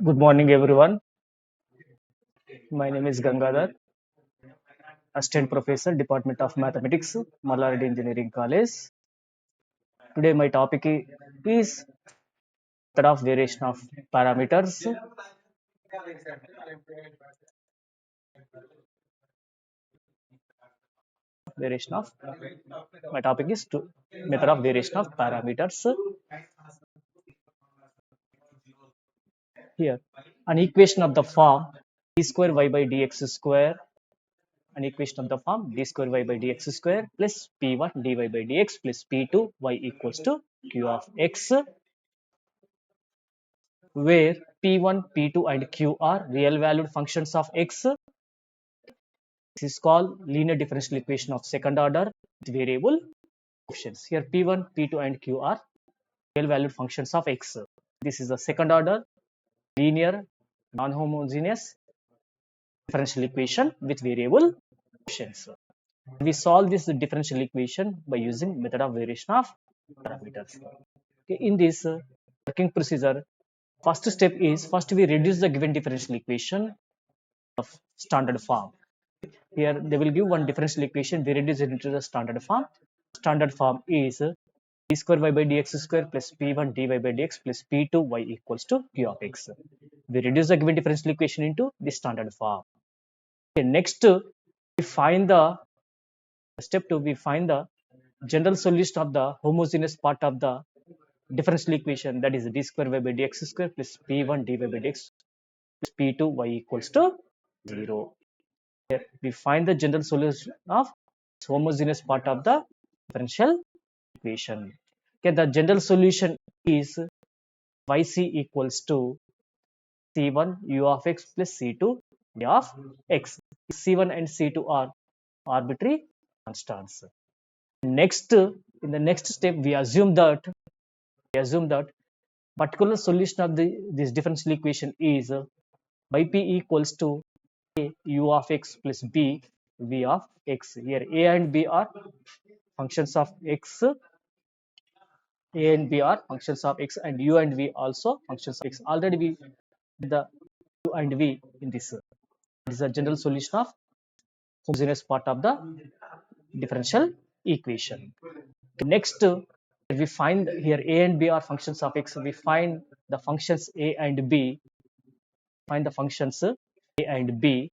Good morning, everyone. My name is Gangadhar, Assistant Professor, Department of Mathematics, Mallardi Engineering College. Today, my topic is method of variation of parameters. Variation of my topic is to method of variation of parameters. Here, an equation of the form d square y by dx square. An equation of the form d square y by dx square plus p1 dy by dx plus p2 y equals to q of x, where p1, p2 and q are real valued functions of x. This is called linear differential equation of second order with variable coefficients. Here p1, p2 and q are real valued functions of x. This is the second order linear non-homogeneous differential equation with variable coefficients. We solve this differential equation by using method of variation of parameters. Okay, in this working procedure, first step is first we reduce the given differential equation of standard form. Here they will give one differential equation, we reduce it into the standard form. Standard form is d square y by dx square plus p1 dy by dx plus p2 y equals to q of x. We reduce the given differential equation into the standard form. Okay, next we find the step 2, we find the general solution of the homogeneous part of the differential equation, that is d square y by dx square plus p1 dy by dx plus p2 y equals to 0. Here we find the general solution of homogeneous part of the differential equation. Okay, the general solution is yc equals to c1 u of x plus c2 y of x. C1 and C2 are arbitrary constants. Next, in the next step, we assume that particular solution of this differential equation is yp equals to a u of x plus b v of x. Here a and b are functions of x. A and b are functions of x, and u and v also functions of x. Already we the u and v in this. This is a general solution of homogeneous part of the differential equation. Next, we find here a and b are functions of x. We find the functions a and b. Find the functions a and b.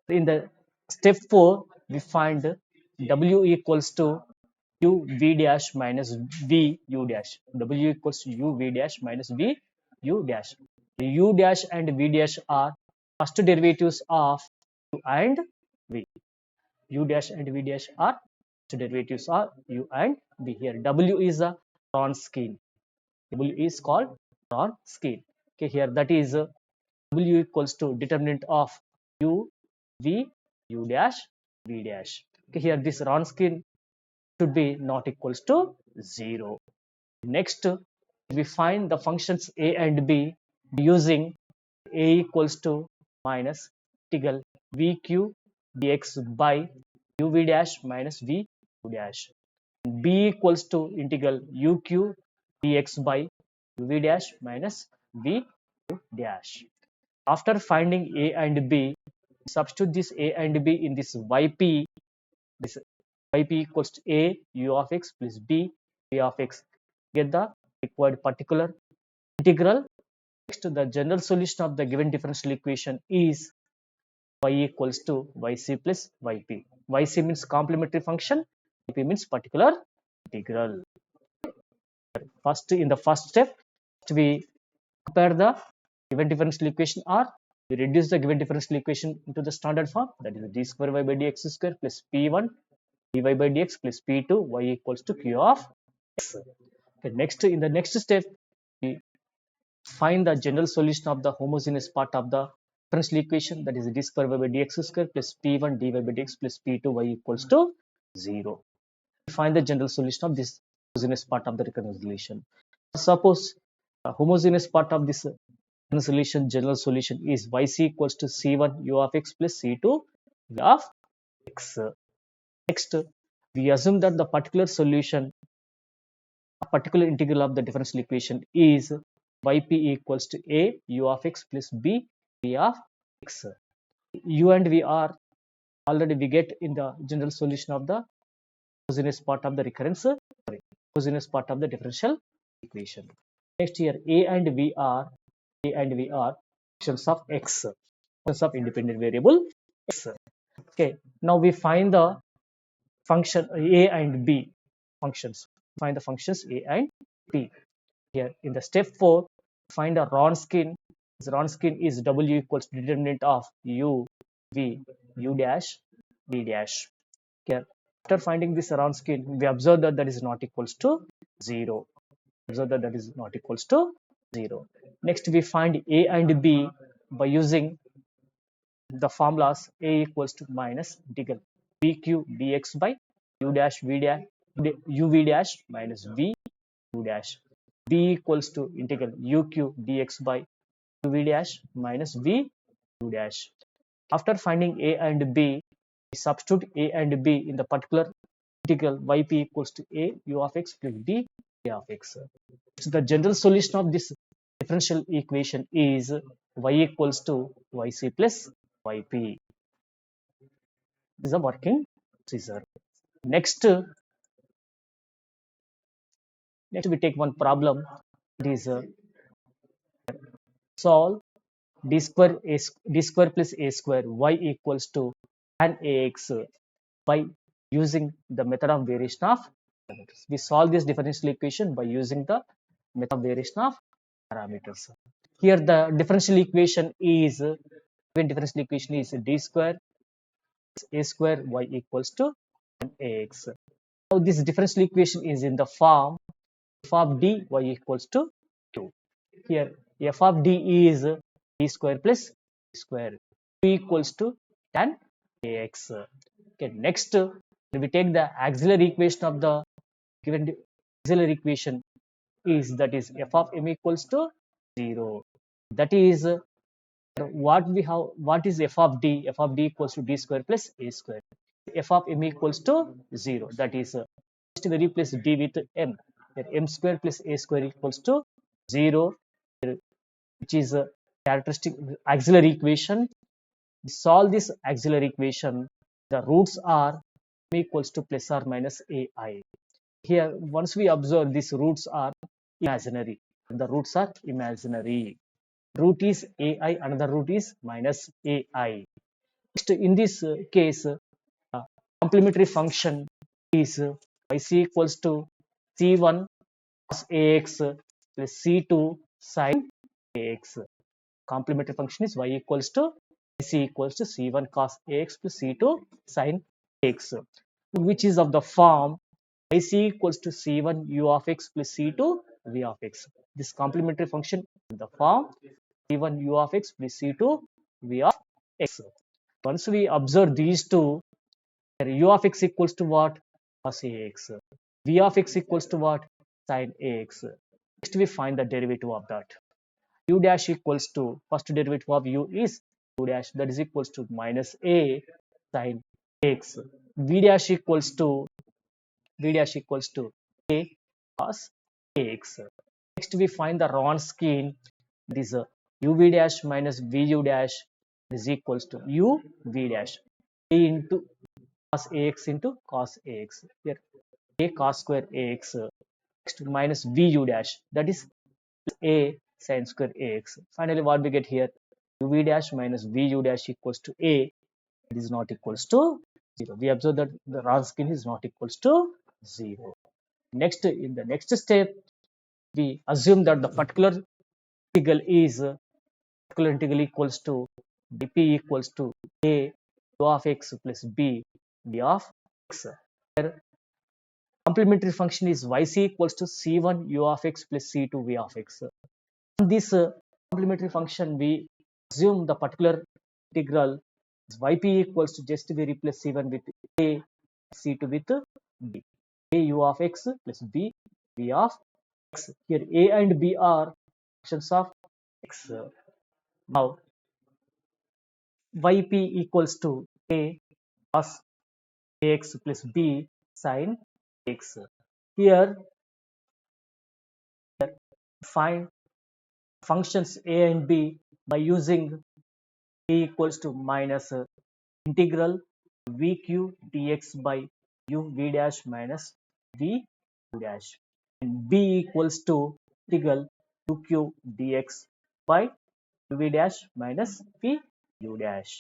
In the step 4, we find w equals to u v dash minus v u dash. W equals to u v dash minus v u dash. The u dash and v dash are first derivatives of u and v. U dash and v dash are derivatives are u and v. Here w is a Wronskian. W is called Wronskian. Okay, here that is w equals to determinant of u v u dash v dash. Okay, here this Wronskian should be not equals to 0. Next, we find the functions a and b using a equals to minus integral vq dx by uv dash minus v dash. B equals to integral uq dx by uv dash minus v dash. After finding a and b, substitute this a and b in this yp. This yp equals to a u of x plus b v of x. Get the required particular integral. Next, the general solution of the given differential equation is y equals to yc plus yp. Yc means complementary function, yp means particular integral. First, in the first step, we compare the given differential equation or we reduce the given differential equation into the standard form, that is d square y by dx square plus p1 dy by dx plus p2 y equals to q of x. Okay, next, in the next step, we find the general solution of the homogeneous part of the differential equation, that is d square y by dx square plus p1 dy by dx plus p2 y equals to 0. Find the general solution of this homogeneous part of the recurrent solution. Suppose a homogeneous part of this general solution is yc equals to c1 u of x plus c2 v of x. Next, we assume that the particular solution, a particular integral of the differential equation is yp equals to a u of x plus b v of x. U and v are already we get in the general solution of the homogeneous part of the homogeneous part of the differential equation. Next here, a and v are functions of x, functions of independent variable x. Okay, now we find the function a and b functions. Find the functions a and b. Here in the step 4, find a Wronskian. This Wronskian is w equals to determinant of u, v, u dash, v dash. Here, after finding this Wronskian, we observe that that is not equals to 0. Observe that that is not equals to 0. Next, we find a and b by using the formulas a equals to minus integral pq dx by u dash v dash uv dash minus v u dash, b equals to integral uq dx by uv dash minus v u dash. After finding a and b, we substitute a and b in the particular integral yp equals to a u of x plus b a of x. So the general solution of this differential equation is y equals to yc plus yp. This is a working procedure. Next we take one problem. It is solve d square plus a square y equals to tan ax by using the method of variation of parameters. We solve this differential equation by using the method of variation of parameters. Here the differential equation is d square plus a square y equals to tan ax. Now this differential equation is in the form f of d y equals to 2. Here f of d is d square plus d square, 2 equals to tan ax. Okay, next we take the auxiliary equation of the given auxiliary equation is, that is f of m equals to 0. That is what we have. What is f of d? F of d equals to d square plus a square. F of m equals to 0. That is we replace d with m. That m square plus a square equals to 0, which is a characteristic auxiliary equation. We solve this auxiliary equation. The roots are m equals to plus or minus ai. Here, once we observe, these roots are imaginary. The roots are imaginary. Root is ai, another root is minus ai. Next, in this case, complementary function is yc equals to c1 cos ax plus c2 sin ax. Complementary function is y equals to c equals to c1 cos ax plus c2 sin ax, which is of the form ic equals to c1 u of x plus c2 v of x. This complementary function in the form c1 u of x plus c2 v of x. Once we observe these two, u of x equals to what? Cos ax. V of x equals to what? Sin ax. Next we find the derivative of that. U dash equals to, first derivative of u is u dash, that is equals to minus a sin x. V dash equals to a cos ax. Next we find the Wronskian. This uv dash minus vu dash is equals to u v dash, a into cos ax into cos ax. Here a cos square ax. Next minus vu dash, that is a sin square ax. Finally, what we get here? uv dash minus vu dash equals to a. It is not equals to 0. We observe that the Wronskian is not equals to 0. Next, in the next step, we assume that the particular integral is equals to dp equals to a u of x plus b d of x. Here, complementary function is yc equals to c1 u of x plus c2 v of x. This complementary function we assume the particular integral is yp equals to, just we replace c1 with a, c2 with b. A u of x plus b v of x. Here a and b are functions of x. Now yp equals to a cos ax plus b sin x. Here find functions a and b by using a equals to minus integral vq dx by u v dash minus v u dash, and b equals to integral uq dx by uv dash minus v u dash.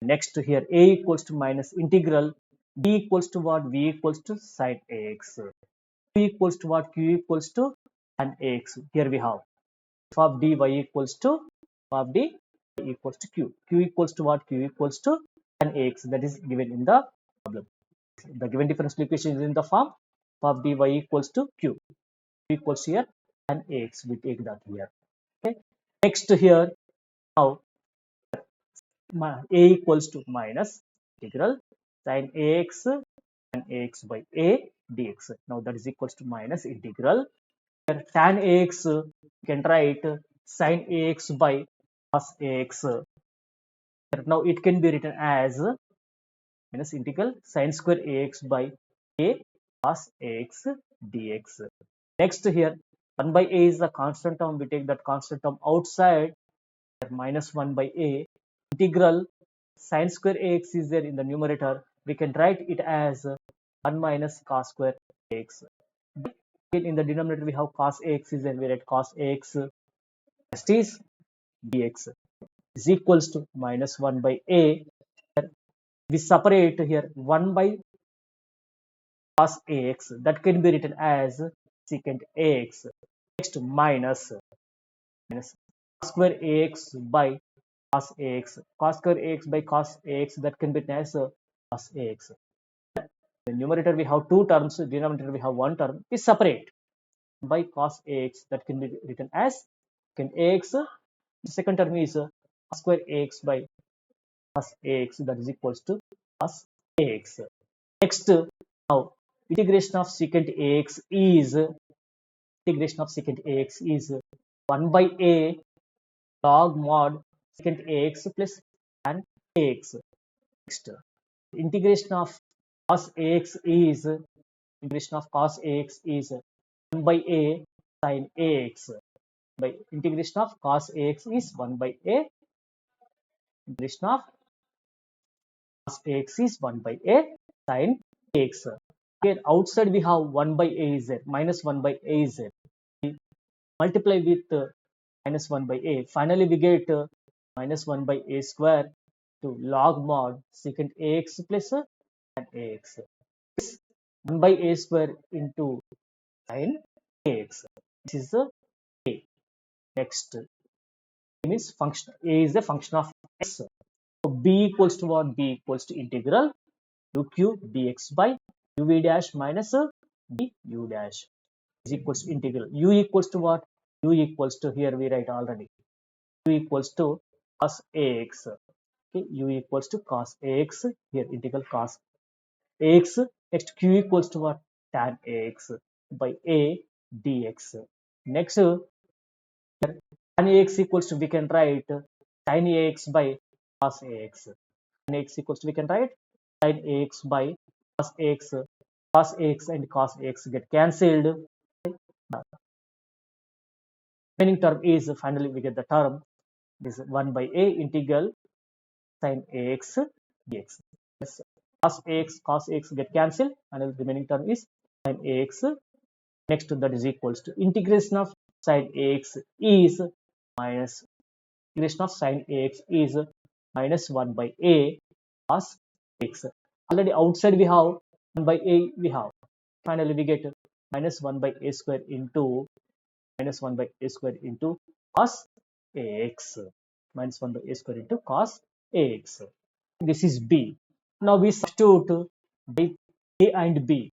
Next here a equals to minus integral d equals to what, v equals to sin ax, q equals to what, q equals to tan ax. Here we have f of dy equals to f of dy equals to q. Q equals to what, q equals to tan ax, that is given in the problem. The given differential equation is in the form of dy equals to q. Q equals here tan ax. We take that here. Okay. Next here now a equals to minus integral sin ax tan ax by a dx. Now that is equals to minus integral. Here tan ax you can write sin ax by cos ax. Now it can be written as minus integral sin square ax by a cos ax dx. Next here 1 by a is the constant term. We take that constant term outside. Minus 1 by a integral sin square ax is there in the numerator. We can write it as 1 minus cos square ax. In the denominator we have cos ax is there. We write cos ax rest is dx is equals to minus 1 by a. We separate here 1 by cos ax, that can be written as secant ax. Next minus cos square ax by cos ax. Cos square ax by cos ax, that can be written as cos ax. The numerator we have two terms, denominator we have one term. We separate by cos ax, that can be written as secant ax. The second term is cos square ax by cos ax, that is equals to cos ax. Next now integration of secant ax is 1 by a log mod secant ax plus tan ax. Next integration of cos ax is 1 by a sin ax. By integration of cos ax is 1 by a integration of cos ax is 1 by a sin ax. Here outside we have 1 by a is there, minus 1 by a is there. We multiply with minus 1 by a. Finally we get minus 1 by a square to log mod secant ax plus tan ax. 1 by a square into sin ax. This is the a. Next means function a is the function of x. So b equals to what? B equals to integral uq dx by uv dash minus b u dash is equals to integral u equals to what? U equals to, here we write already, u equals to cos ax. Okay, u equals to cos ax. Here integral cos ax. Next q equals to what? Tan ax by a dx. Next tan ax equals to, we can write sin ax by cos ax. Tan ax equals to, we can write sin ax by cos ax. Cos ax and cos ax get cancelled. Remaining term is, finally we get the term, this 1 by a integral sin ax dx. Yes. Cos ax get cancelled, and the remaining term is sin ax. Next that is equals to integration of sin ax is minus integration of sin ax is minus 1 by a cos x. Already outside we have 1 by a we have. Finally we get minus 1 by a square into minus 1 by a square into cos ax. Minus 1 by a square into cos ax. This is b. Now we substitute a and b.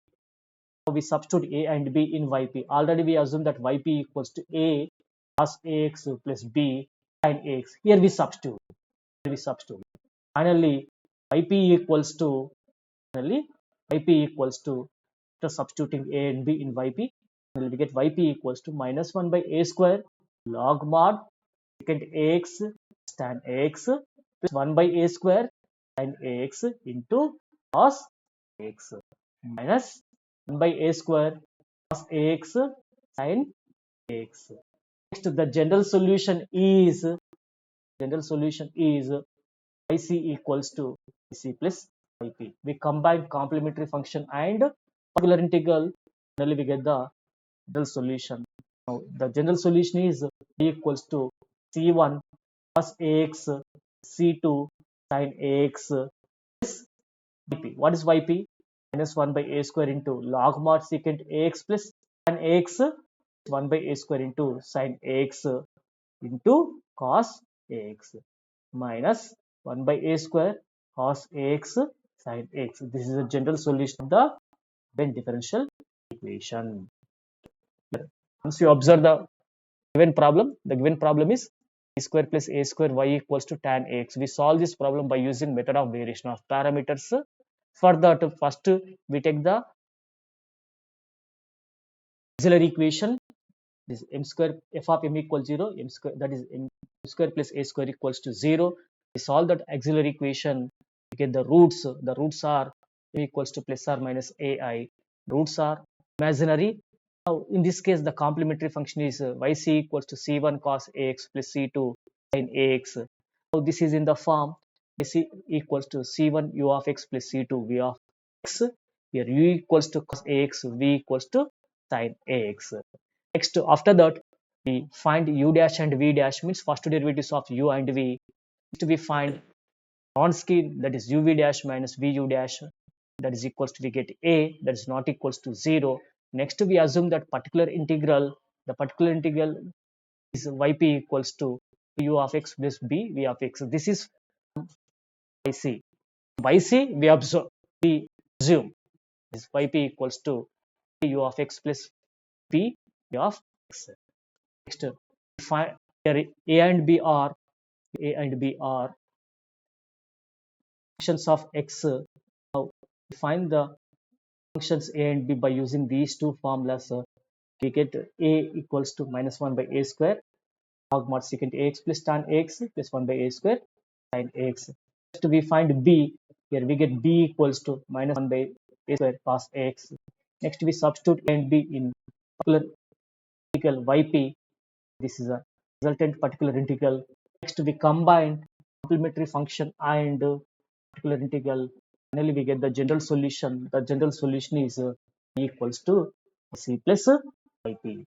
Now we substitute a and b in yp. Already we assume that yp equals to a cos ax plus b sin ax. Here we substitute. Finally, yp equals to finally yp equals to, after substituting a and b in yp, we get yp equals to minus 1 by a square log mod secant ax tan ax plus 1 by a square sin ax into cos ax minus 1 by a square cos ax sin ax. Next, the general solution is yc equals to yc plus yp. We combine complementary function and particular integral. Finally, we get the general solution. Now, the general solution is b equals to c1 cos ax c2 sin ax plus yp. What is yp? Minus 1 by a square into log mod secant ax plus tan ax 1 by a square into sin ax into cos ax minus 1 by a square cos ax sin ax. This is a general solution of the given differential equation. Once you observe the given problem is a square plus a square y equals to tan ax. We solve this problem by using method of variation of parameters. For that, first we take the auxiliary equation. This m square f of m equals 0, m square, that is m square plus a square equals to 0. We solve that auxiliary equation. We get the roots. The roots are m equals to plus or minus ai. Roots are imaginary. Now, in this case, the complementary function is yc equals to c1 cos ax plus c2 sin ax. So this is in the form yc equals to c1 u of x plus c2 v of x. Here u equals to cos ax, v equals to sin ax. Next, after that, we find u dash and v dash, means first derivatives of u and v. Next, we find non-skin, that is uv dash minus vu dash, that is equals to, we get a, that is not equals to 0. Next, we assume that the particular integral is yp equals to u of x plus b v of x. This is yc. Yc, we assume is yp equals to u of x plus b v of x. Next, find here a and b are functions of x. Now, find the functions a and b by using these two formulas. We get a equals to minus 1 by a square log mod secant ax plus tan ax plus 1 by a square sin ax. Next, we find b. Here we get b equals to minus 1 by a square cos ax. Next, we substitute a and b in particular integral yp. This is a resultant particular integral. Next, we combine complementary function and particular integral. Finally, we get the general solution. The general solution is equals to c plus yp.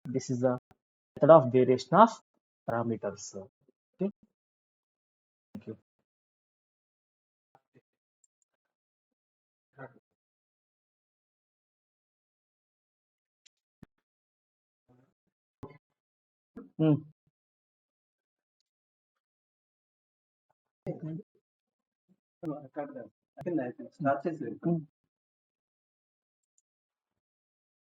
This is the method of variation of parameters. Okay, thank you. Hmm. Hmm.